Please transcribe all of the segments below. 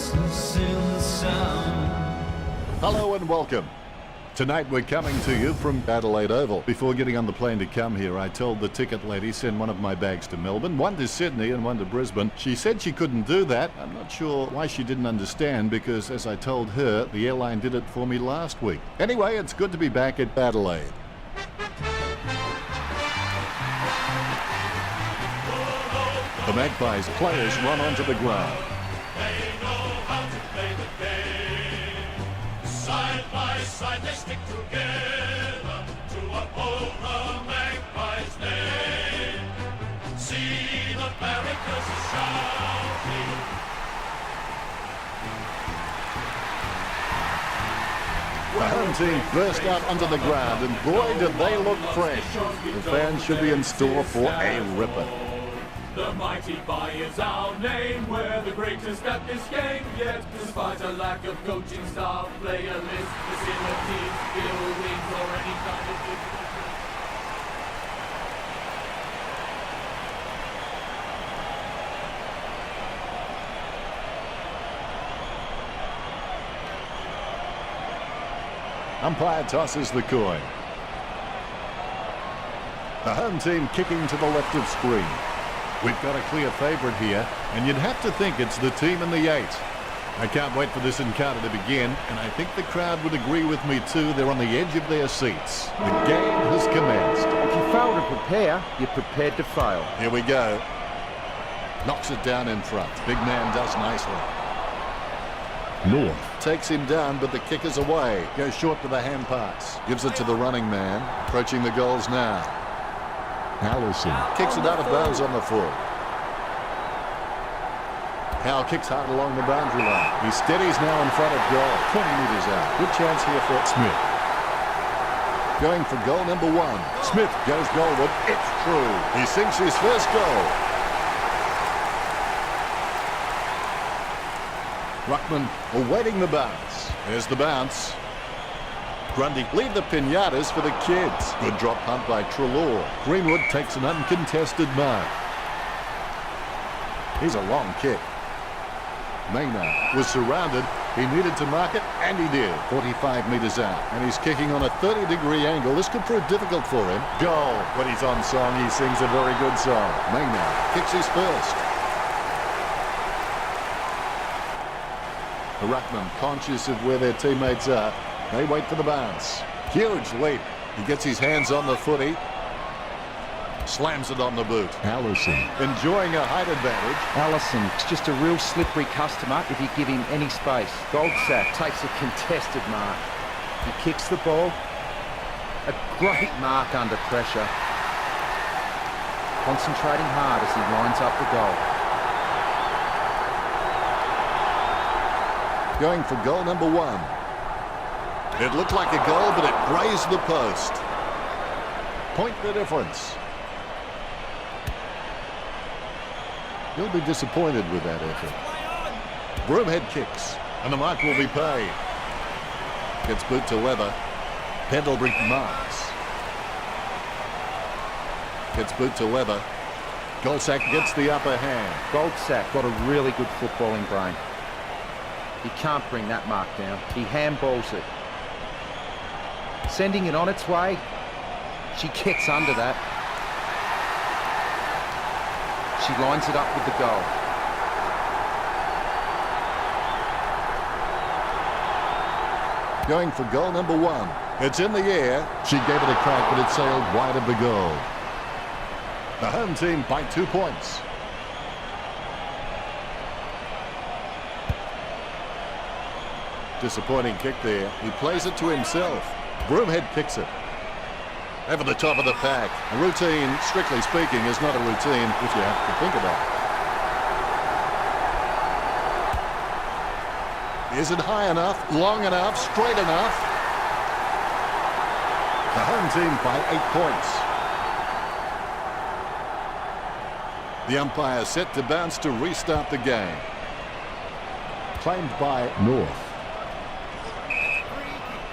restless in the sound. Hello and welcome. Tonight we're coming to you from Adelaide Oval. Before getting on the plane to come here, I told the ticket lady send one of my bags to Melbourne, one to Sydney and one to Brisbane. She said she couldn't do that. I'm not sure why she didn't understand because, as I told her, the airline did it for me last week. Anyway, it's good to be back at Adelaide. The Magpies players run onto the ground. They know how to play the game. Side by side they stick together to uphold the Magpies' name. See the barricades shouting. The home team burst out onto the ground, and boy, did they look fresh. The fans should be in store for a ripper. The mighty Pie is our name. We're the greatest at this game. Yet, despite a lack of coaching staff, player list, facilities, buildings, or any kind of Umpire tosses the coin. The home team kicking to the left of screen. We've got a clear favourite here, and you'd have to think it's the team in the 8. I can't wait for this encounter to begin, and I think the crowd would agree with me too. They're on the edge of their seats. The game has commenced. If you fail to prepare, you're prepared to fail. Here we go. Knocks it down in front. Big man does nicely. North takes him down, but the kick is away. Goes short to the hand pass. Gives it to the running man. Approaching the goals now. Allison kicks it out of bounds on the full. Howe kicks hard along the boundary line. He steadies now in front of goal. 20 metres out. Good chance here for Smith. Going for goal number 1. Smith goes goalward. It's true. He sinks his first goal. Ruckman awaiting the bounce. There's the bounce. Grundy leave the pinatas for the kids. Good drop punt by Treloar. Greenwood takes an uncontested mark. Here's a long kick. Maynard was surrounded. He needed to mark it, and he did. 45 metres out. And he's kicking on a 30-degree angle. This could prove difficult for him. Goal. When he's on song, he sings a very good song. Maynard kicks his first. The Ruckman, conscious of where their teammates are, they wait for the bounce. Huge leap. He gets his hands on the footy. Slams it on the boot. Allison enjoying a height advantage. Allison is just a real slippery customer if you give him any space. Goldsack takes a contested mark. He kicks the ball. A great mark under pressure. Concentrating hard as he lines up the goal. Going for goal number 1. It looked like a goal, but it grazed the post. Point the difference. He'll be disappointed with that effort. Broomhead kicks, and the mark will be paid. Gets boot to leather. Pendlebury marks. Gets boot to leather. Goldsack gets the upper hand. Goldsack got a really good footballing brain. He can't bring that mark down. He handballs it. Sending it on its way. She kicks under that. She lines it up with the goal. Going for goal number 1. It's in the air. She gave it a crack, but it sailed wide of the goal. The home team by 2 points. Disappointing kick there. He plays it to himself. Broomhead kicks it. Over the top of the pack. A routine, strictly speaking, is not a routine if you have to think about it. Is it high enough, long enough, straight enough? The home team by 8 points. The umpire set to bounce to restart the game. Claimed by North.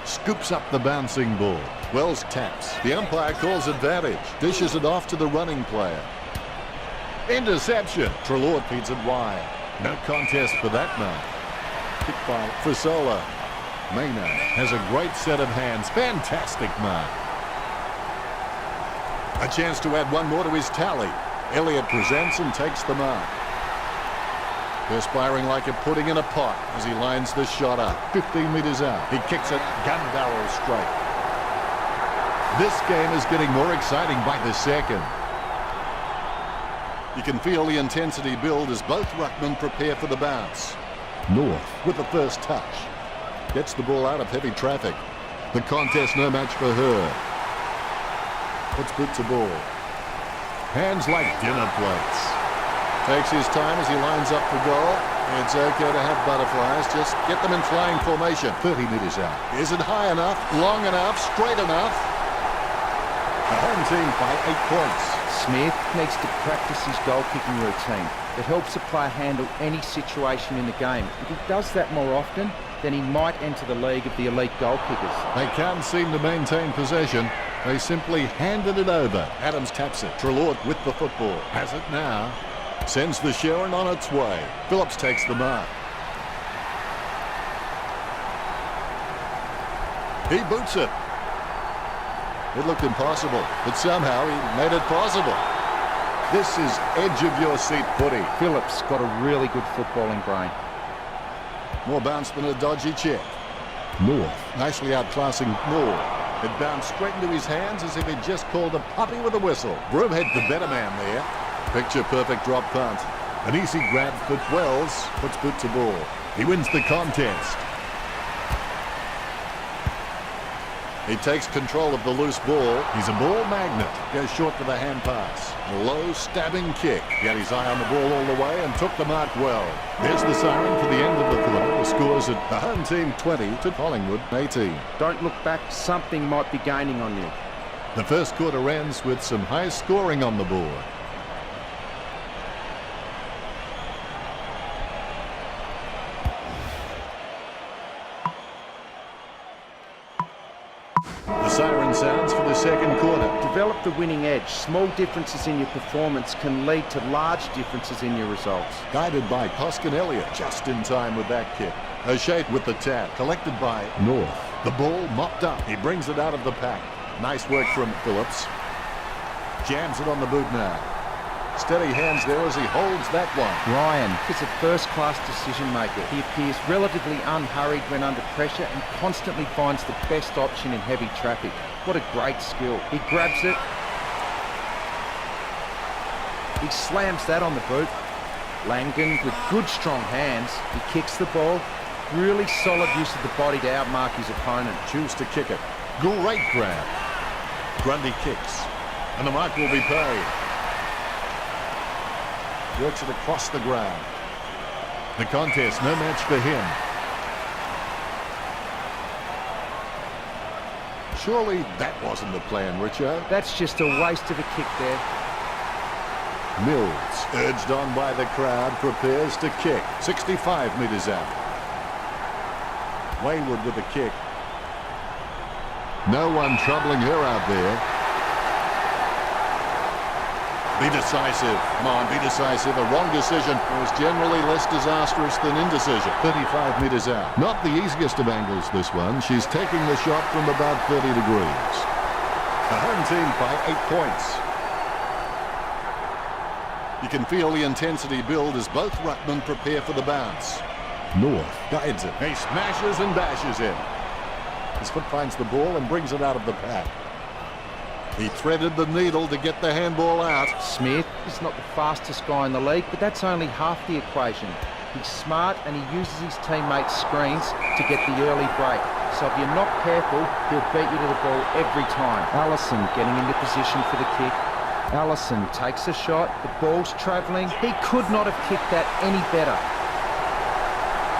Scoops up the bouncing ball. Wells taps. The umpire calls advantage. Dishes it off to the running player. Interception. Treloar feeds it wide. No contest for that mark. Kick by Frisola. Maynard has a great set of hands. Fantastic mark. A chance to add one more to his tally. Elliott presents and takes the mark. Perspiring like a pudding in a pot as he lines the shot up. 15 metres out. He kicks it gun barrel straight. This game is getting more exciting by the second. You can feel the intensity build as both ruckmen prepare for the bounce. North with the first touch. Gets the ball out of heavy traffic. The contest no match for her. Puts boot to ball. Hands like dinner plates. Takes his time as he lines up for goal. It's okay to have butterflies. Just get them in flying formation. 30 metres out. Is it high enough? Long enough? Straight enough? The home team by 8 points. Smith needs to practice his goal-kicking routine. It helps a player handle any situation in the game. If he does that more often, then he might enter the league of the elite goal kickers. They can't seem to maintain possession. They simply handed it over. Adams taps it. Trelaw with the football. Has it now. Sends the Sharon on its way. Phillips takes the mark. He boots it. It looked impossible, but somehow he made it possible. This is edge-of-your-seat footy. Phillips got a really good footballing brain. More bounce than a dodgy check. North nicely outclassing Moore. It bounced straight into his hands as if he'd just called a puppy with a whistle. Broom had the better man there. Picture-perfect drop punt. An easy grab for Wells. Puts boot to ball. He wins the contest. He takes control of the loose ball. He's a ball magnet. Goes short for the hand pass. A low stabbing kick. Got his eye on the ball all the way and took the mark well. There's the siren for the end of the quarter. The scores at the home team 20 to Collingwood 18. Don't look back. Something might be gaining on you. The first quarter ends with some high scoring on the board. The siren sounds for the second quarter. Develop the winning edge. Small differences in your performance can lead to large differences in your results. Guided by Hoskin Elliott, just in time with that kick. O'Shea with the tap, collected by North. The ball mopped up. He brings it out of the pack. Nice work from Phillips. Jams it on the boot now. Steady hands there as he holds that one. Ryan is a first-class decision-maker. He appears relatively unhurried when under pressure and constantly finds the best option in heavy traffic. What a great skill. He grabs it. He slams that on the boot. Langdon with good strong hands. He kicks the ball. Really solid use of the body to outmark his opponent. Choose to kick it. Great grab. Grundy kicks. And the mark will be paid. Works it across the ground. The contest, no match for him. Surely that wasn't the plan, Richo. That's just a waste of a kick there. Mills, urged on by the crowd, prepares to kick. 65 metres out. Wayward with the kick. No one troubling her out there. Be decisive. Come on, be decisive. A wrong decision was generally less disastrous than indecision. 35 metres out. Not the easiest of angles, this one. She's taking the shot from about 30 degrees. The home team by 8 points. You can feel the intensity build as both ruckmen prepare for the bounce. North guides it. He smashes and bashes it. His foot finds the ball and brings it out of the pack. He threaded the needle to get the handball out. Smith is not the fastest guy in the league, but that's only half the equation. He's smart and he uses his teammates' screens to get the early break. So if you're not careful, he'll beat you to the ball every time. Allison getting into position for the kick. Allison takes a shot. The ball's travelling. He could not have kicked that any better.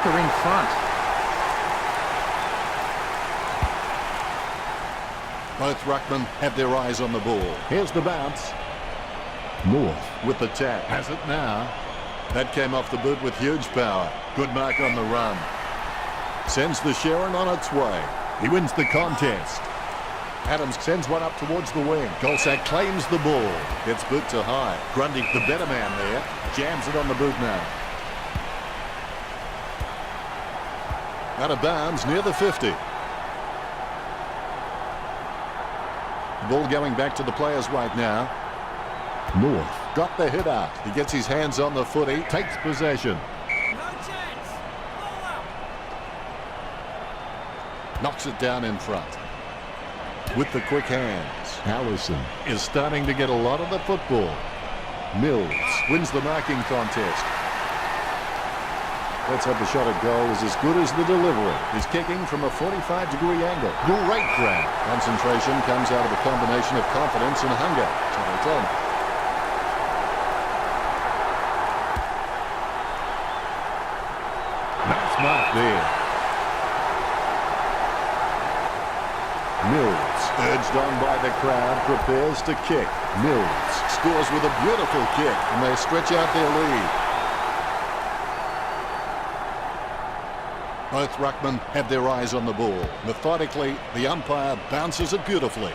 They're in front. Both ruckmen have their eyes on the ball. Here's the bounce. North with the tap. Has it now. That came off the boot with huge power. Good mark on the run. Sends the Sharon on its way. He wins the contest. Adams sends one up towards the wing. Golsack claims the ball. Gets boot to high. Grundy, the better man there. Jams it on the boot now. Out of bounds near the 50. The ball going back to the players right now. North got the hit out. He gets his hands on the footy, takes possession. No chance. Ball up. Knocks it down in front. With the quick hands, Allison is starting to get a lot of the football. Mills wins the marking contest. Let's have the shot at goal is as good as the delivery. He's kicking from a 45-degree angle. Great grab. Concentration comes out of a combination of confidence and hunger. So 10. Nice mark there. Mills, urged on by the crowd, prepares to kick. Mills scores with a beautiful kick, and they stretch out their lead. Both ruckmen have their eyes on the ball. Methodically, the umpire bounces it beautifully.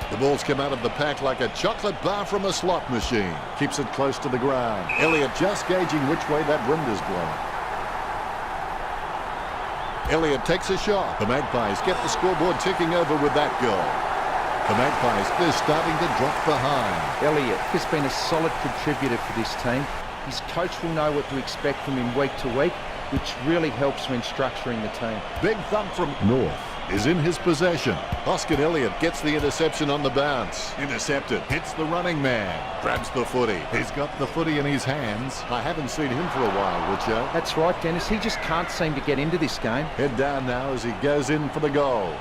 The ball's come out of the pack like a chocolate bar from a slot machine. Keeps it close to the ground. Elliott just gauging which way that wind is blowing. Elliott takes a shot. The Magpies get the scoreboard ticking over with that goal. The Magpies, they're starting to drop behind. Elliott has been a solid contributor for this team. His coach will know what to expect from him week to week, which really helps when structuring the team. Big thump from North is in his possession. Oscar Elliott gets the interception on the bounce. Intercepted, hits the running man, grabs the footy. He's got the footy in his hands. I haven't seen him for a while, Richo. That's right, Dennis. He just can't seem to get into this game. Head down now as he goes in for the goal.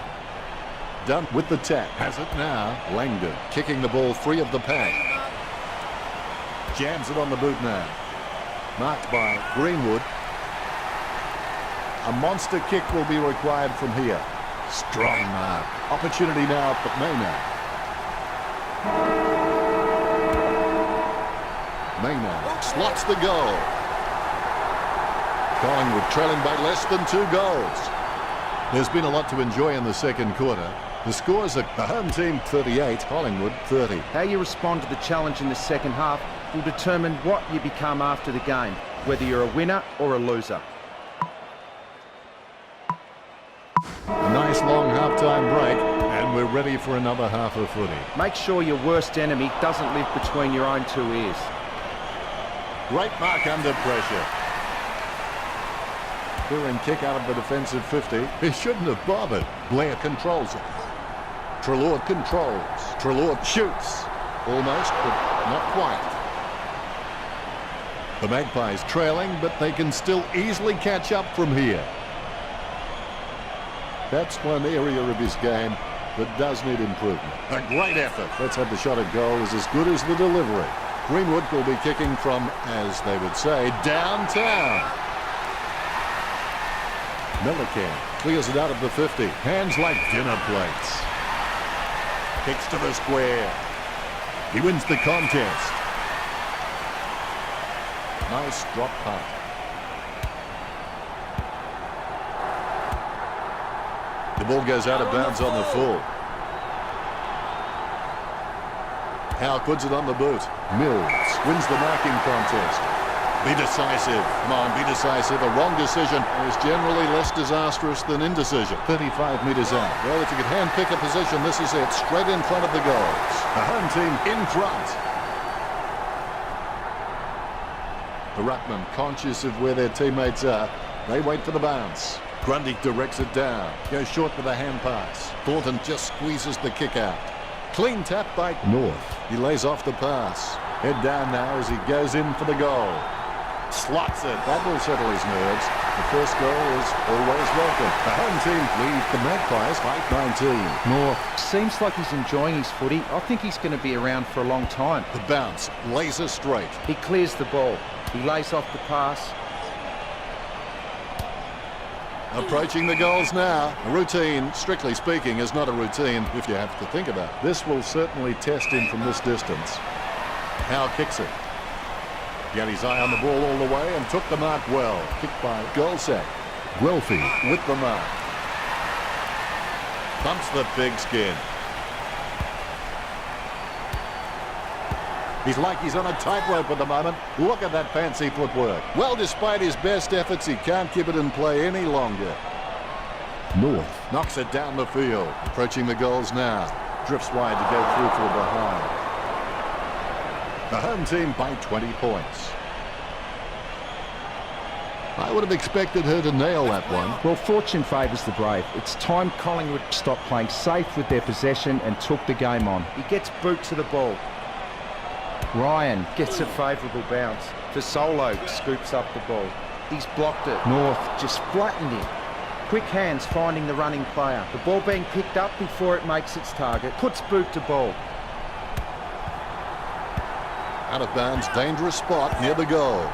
Done with the tap. Has it now. Langdon kicking the ball free of the pack. Jams it on the boot now. Marked by Greenwood. A monster kick will be required from here. Strong mark. Opportunity now for Maynard. Maynard slots the goal. Collingwood trailing by less than 2 goals. There's been a lot to enjoy in the second quarter. The scores are the home team 38, Collingwood 30. How you respond to the challenge in the second half will determine what you become after the game, whether you're a winner or a loser. A nice long half-time break, and we're ready for another half of footy. Make sure your worst enemy doesn't live between your own 2 ears. Great mark under pressure. Clearing kick out of the defensive 50. He shouldn't have bothered. Blair controls it. Treloar controls. Treloar shoots. Almost, but not quite. The Magpies trailing, but they can still easily catch up from here. That's one area of his game that does need improvement. A great effort. Let's have the shot at goal is as good as the delivery. Greenwood will be kicking from, as they would say, downtown. Millican clears it out of the 50. Hands like dinner plates. Kicks to the square. He wins the contest. Nice drop punt. The ball goes out of bounds on the full. Howe puts it on the boot. Mills wins the marking contest. Be decisive. Come on, be decisive. A wrong decision is generally less disastrous than indecision. 35 metres out. Well, if you could hand-pick a position, this is it. Straight in front of the goals. The home team in front. The ruckman, conscious of where their teammates are, they wait for the bounce. Grundy directs it down. Goes short with a hand pass. Thornton just squeezes the kick out. Clean tap by North. He lays off the pass. Head down now as he goes in for the goal. Slots it. That will settle his nerves. The first goal is always welcome. The home team lead the Magpies by 19. North seems like he's enjoying his footy. I think he's going to be around for a long time. The bounce, laser straight. He clears the ball. He lays off the pass. Approaching the goals now. A routine, strictly speaking, is not a routine if you have to think about it. This will certainly test him from this distance. Howe kicks it. Got his eye on the ball all the way and took the mark well. Kicked by Goldsack. Guelphy with the mark. Bumps the pigskin. He's like he's on a tightrope at the moment. Look at that fancy footwork. Well, despite his best efforts, he can't keep it in play any longer. North knocks it down the field. Approaching the goals now. Drifts wide to go through for behind. The home team by 20 points. I would have expected her to nail that one. Well, fortune favours the brave. It's time Collingwood stopped playing safe with their possession and took the game on. He gets boot to the ball. Ryan gets a favourable bounce. Fasolo scoops up the ball. He's blocked it. North just flattened him. Quick hands finding the running player. The ball being picked up before it makes its target. Puts boot to ball. Out of bounds, dangerous spot near the goal.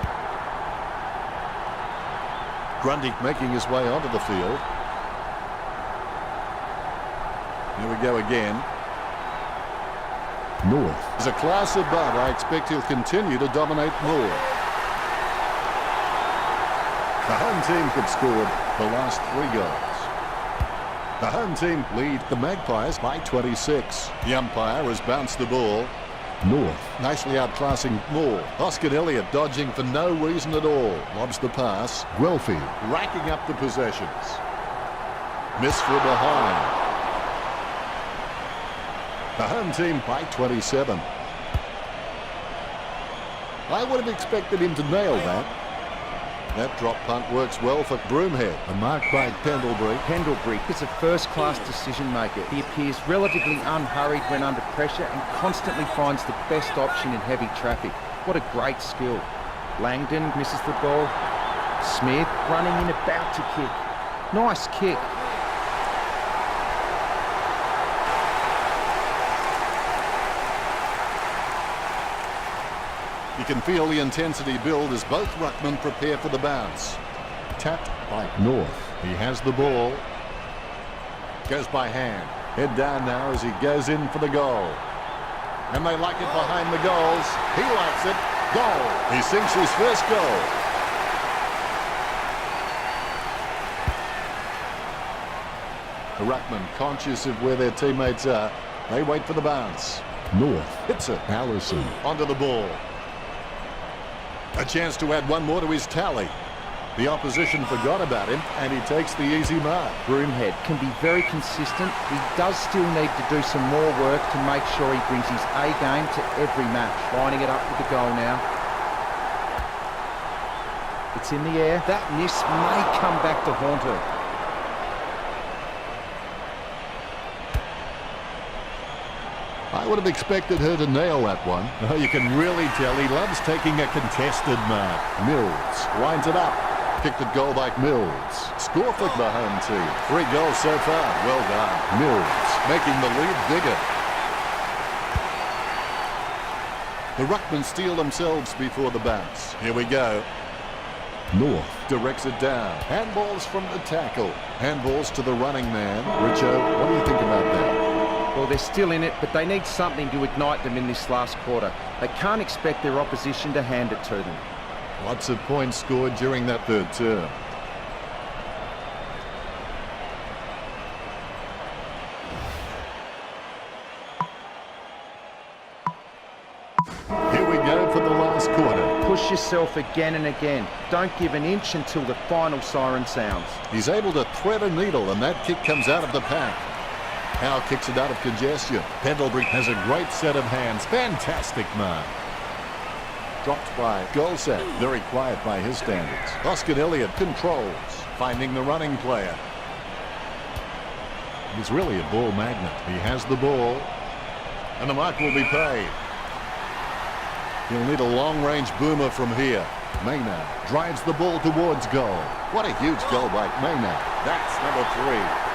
Grundy making his way onto the field. Here we go again. North is a class above. I expect he'll continue to dominate more. The home team had scored the last 3 goals. The home team lead the Magpies by 26. The umpire has bounced the ball. North nicely outclassing Moore. Oscar Elliott dodging for no reason at all. Lobs the pass. Guelphy racking up the possessions. Miss from behind. The home team by 27. I would have expected him to nail that. That drop punt works well for Broomhead. A mark by Pendlebury. Pendlebury is a first-class decision maker. He appears relatively unhurried when under pressure and constantly finds the best option in heavy traffic. What a great skill. Langdon misses the ball. Smith running in about to kick. Nice kick. You can feel the intensity build as both ruckmen prepare for the bounce. Tapped by North. He has the ball. Goes by hand. Head down now as he goes in for the goal. And they like it behind the goals. He likes it. Goal. He sinks his first goal. The ruckmen, conscious of where their teammates are, they wait for the bounce. North hits it. Allison onto the ball. A chance to add one more to his tally. The opposition forgot about him, and he takes the easy mark. Broomhead can be very consistent. He does still need to do some more work to make sure he brings his A game to every match. Lining it up with the goal now. It's in the air. That miss may come back to haunt her. I would have expected her to nail that one. Oh, you can really tell he loves taking a contested mark. Mills winds it up. Kicked at goal by Mills. Score for the home team. 3 goals so far. Well done. Mills making the lead bigger. The ruckmen steal themselves before the bounce. Here we go. North directs it down. Handballs from the tackle. Handballs to the running man. Richo, what do you think about that? Well, they're still in it, but they need something to ignite them in this last quarter. They can't expect their opposition to hand it to them. Lots of points scored during that third term. Here we go for the last quarter. Push yourself again and again. Don't give an inch until the final siren sounds. He's able to thread a needle, and that kick comes out of the pack. Howe kicks it out of congestion. Pendlebury has a great set of hands. Fantastic mark. Dropped by Golsat. Very quiet by his standards. Oscar Elliott controls, finding the running player. He's really a ball magnet. He has the ball, and the mark will be paid. He'll need a long-range boomer from here. Maynard drives the ball towards goal. What a huge goal by Maynard. That's number 3.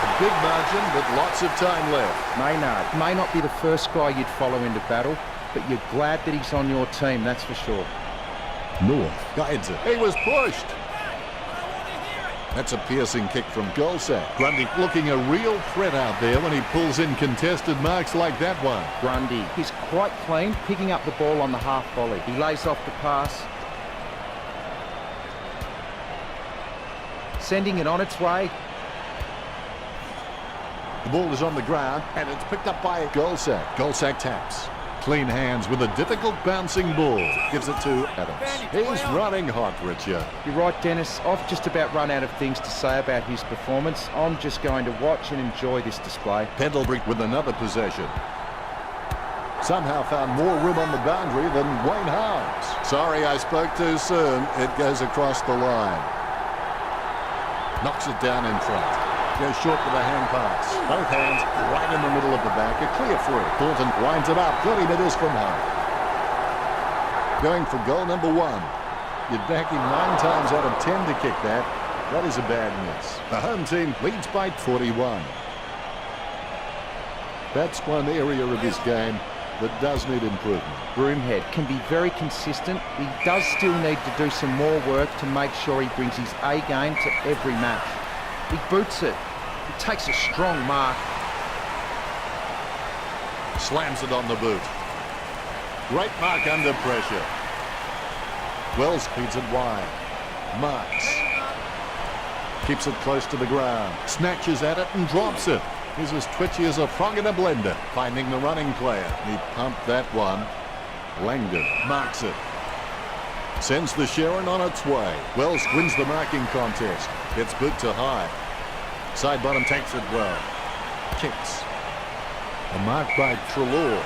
A big margin, but lots of time left. Maynard may not be the first guy you'd follow into battle, but you're glad that he's on your team, that's for sure. North guides it. He was pushed. That's a piercing kick from Golsat. Grundy looking a real threat out there when he pulls in contested marks like that one. Grundy, he's quite clean, picking up the ball on the half volley. He lays off the pass. Sending it on its way. The ball is on the ground, and it's picked up by Golsat. Golsat taps. Clean hands with a difficult bouncing ball. Gives it to Adams. He's running hot, Richard. You're right, Dennis. I've just about run out of things to say about his performance. I'm just going to watch and enjoy this display. Pendlebury with another possession. Somehow found more room on the boundary than Wayne Howes. Sorry, I spoke too soon. It goes across the line. Knocks it down in front. Goes short with a hand pass. Both hands right in the middle of the back. A clear free. Thornton winds it up 30 metres from home. Going for goal number 1. You'd back him 9 times out of 10 to kick that. That is a bad miss. The home team leads by 41. That's one area of his game that does need improvement. Broomhead can be very consistent. He does still need to do some more work to make sure he brings his A game to every match. He boots it. He takes a strong mark. Slams it on the boot. Great mark under pressure. Wells feeds it wide. Marks. Keeps it close to the ground. Snatches at it and drops it. He's as twitchy as a frog in a blender. Finding the running player. He pumped that one. Langdon marks it. Sends the Sharon on its way. Wells wins the marking contest. Gets boot to high. Side bottom takes it well. Kicks. A mark by Treloar.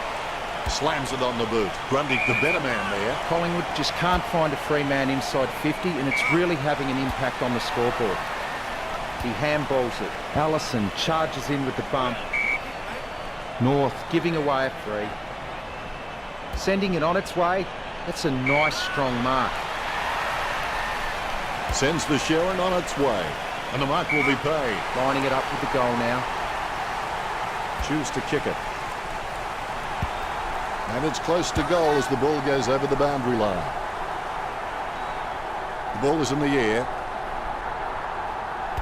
Slams it on the boot. Grundy the better man there. Collingwood just can't find a free man inside 50, and it's really having an impact on the scoreboard. He handballs it. Allison charges in with the bump. North giving away a free. Sending it on its way. That's a nice strong mark. Sends the Sharon on its way. And the mark will be paid. Lining it up with the goal now. Choose to kick it. And it's close to goal as the ball goes over the boundary line. The ball is in the air.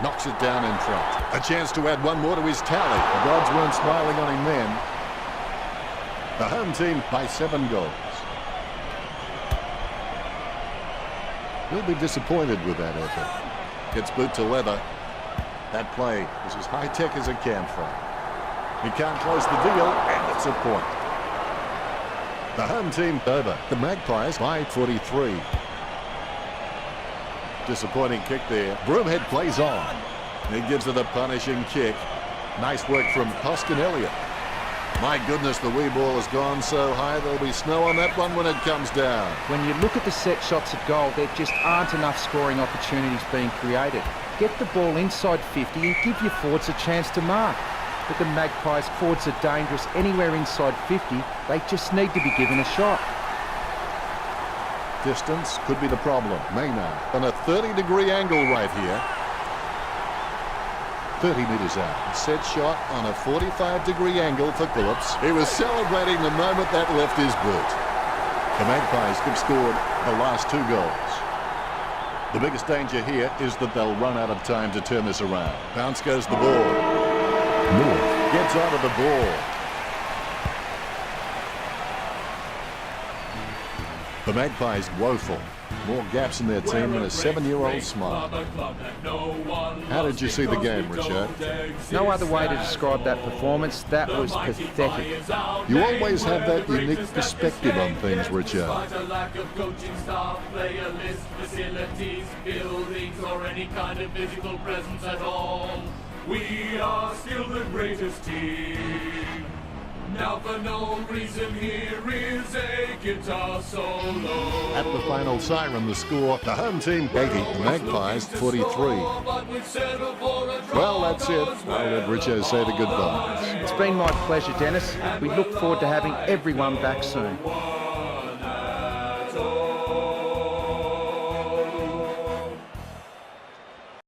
Knocks it down in front. A chance to add one more to his tally. The gods weren't smiling on him then. The home team by 7 goals. He'll be disappointed with that effort. Gets boot to leather. That play is as high-tech as it can for him. He can't close the deal, and it's a point. The home team over. The Magpies by 43. Disappointing kick there. Broomhead plays on. He gives it a punishing kick. Nice work from Hoskin Elliott. My goodness, the wee ball has gone so high there'll be snow on that one when it comes down. When you look at the set shots at goal, there just aren't enough scoring opportunities being created. Get the ball inside 50 and give your forwards a chance to mark. But the Magpies' forwards are dangerous anywhere inside 50. They just need to be given a shot. Distance could be the problem. Maynard on a 30-degree angle right here. 30 metres out. Set shot on a 45-degree angle for Phillips. He was celebrating the moment that left his boot. The Magpies have scored the last 2 goals. The biggest danger here is that they'll run out of time to turn this around. Bounce goes the ball. North gets out of the ball. The Magpies woeful. More gaps in their team than a 7-year-old smile. How did you see the game, Richard? No other way to describe that performance. That was pathetic. You always have that unique perspective on things, Richard. We are still the greatest team. Now for no reason here is a guitar solo. At the final siren, the score, the home team 80, the Magpies 43. Well, that's it. I'll let Richo say the goodbyes. It's been my pleasure, Dennis. We look forward to having everyone back soon.